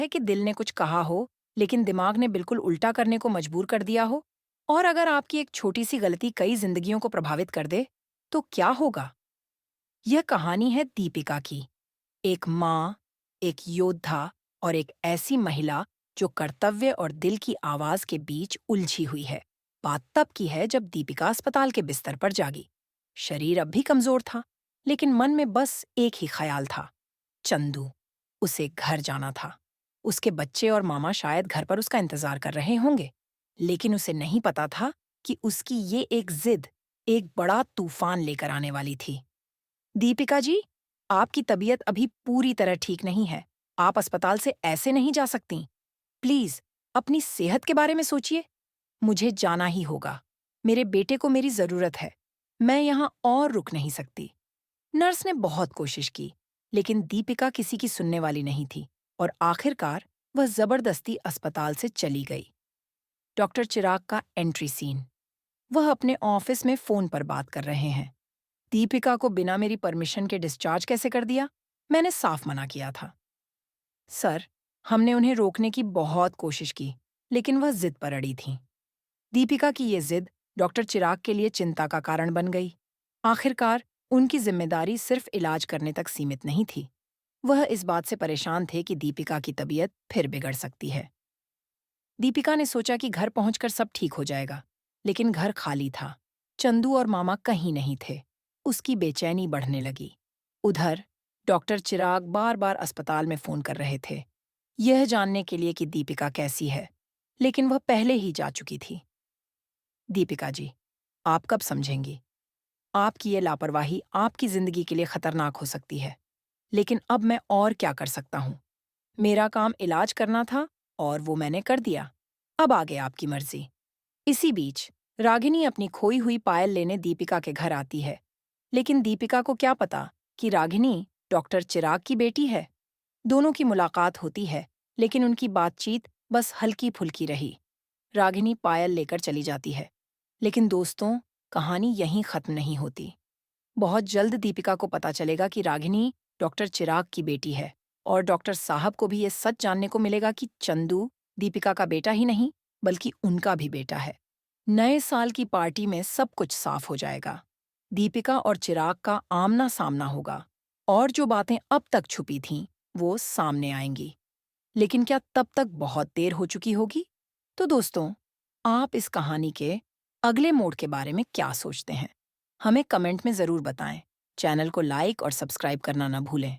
है कि दिल ने कुछ कहा हो, लेकिन दिमाग ने बिल्कुल उल्टा करने को मजबूर कर दिया हो? और अगर आपकी एक छोटी सी गलती कई जिंदगियों को प्रभावित कर दे, तो क्या होगा? यह कहानी है दीपिका की, एक माँ, एक योद्धा और एक ऐसी महिला जो कर्तव्य और दिल की आवाज के बीच उलझी हुई है। बात तब की है जब दीपिका अस्पताल के बिस्तर पर जागी। शरीर अब भी कमजोर था, लेकिन मन में बस एक ही ख्याल था, चंदू। उसे घर जाना था। उसके बच्चे और मामा शायद घर पर उसका इंतजार कर रहे होंगे, लेकिन उसे नहीं पता था कि उसकी ये एक जिद एक बड़ा तूफान लेकर आने वाली थी। दीपिका जी, आपकी तबीयत अभी पूरी तरह ठीक नहीं है। आप अस्पताल से ऐसे नहीं जा सकतीं। प्लीज, अपनी सेहत के बारे में सोचिए। मुझे जाना ही होगा। मेरे बेटे को मेरी जरूरत है। मैं यहाँ और रुक नहीं सकती। नर्स ने बहुत कोशिश की, लेकिन दीपिका किसी की सुनने वाली नहीं थी और आखिरकार वह जबरदस्ती अस्पताल से चली गई। डॉक्टर चिराग का एंट्री सीन। वह अपने ऑफिस में फोन पर बात कर रहे हैं। दीपिका को बिना मेरी परमिशन के डिस्चार्ज कैसे कर दिया? मैंने साफ मना किया था। सर, हमने उन्हें रोकने की बहुत कोशिश की, लेकिन वह जिद पर अड़ी थीं। दीपिका की ये जिद डॉक्टर चिराग के लिए चिंता का कारण बन गई। आखिरकार उनकी जिम्मेदारी सिर्फ इलाज करने तक सीमित नहीं थी। वह इस बात से परेशान थे कि दीपिका की तबीयत फिर बिगड़ सकती है। दीपिका ने सोचा कि घर पहुंचकर सब ठीक हो जाएगा, लेकिन घर खाली था। चंदू और मामा कहीं नहीं थे। उसकी बेचैनी बढ़ने लगी। उधर डॉक्टर चिराग बार बार अस्पताल में फोन कर रहे थे, यह जानने के लिए कि दीपिका कैसी है, लेकिन वह पहले ही जा चुकी थी। दीपिका जी, आप कब समझेंगी? आपकी ये लापरवाही आपकी जिंदगी के लिए खतरनाक हो सकती है। लेकिन अब मैं और क्या कर सकता हूँ? मेरा काम इलाज करना था और वो मैंने कर दिया। अब आगे आपकी मर्जी। इसी बीच रागिनी अपनी खोई हुई पायल लेने दीपिका के घर आती है। लेकिन दीपिका को क्या पता कि रागिनी डॉक्टर चिराग की बेटी है। दोनों की मुलाकात होती है, लेकिन उनकी बातचीत बस हल्की फुल्की रही। रागिनी पायल लेकर चली जाती है। लेकिन दोस्तों, कहानी यहीं खत्म नहीं होती। बहुत जल्द दीपिका को पता चलेगा कि रागिनी डॉक्टर चिराग की बेटी है, और डॉक्टर साहब को भी ये सच जानने को मिलेगा कि चंदू दीपिका का बेटा ही नहीं, बल्कि उनका भी बेटा है। नए साल की पार्टी में सब कुछ साफ हो जाएगा। दीपिका और चिराग का आमना सामना होगा, और जो बातें अब तक छुपी थीं, वो सामने आएंगी। लेकिन क्या तब तक बहुत देर हो चुकी होगी? तो दोस्तों, आप इस कहानी के अगले मोड़ के बारे में क्या सोचते हैं? हमें कमेंट में ज़रूर बताएं। चैनल को लाइक और सब्सक्राइब करना न भूलें।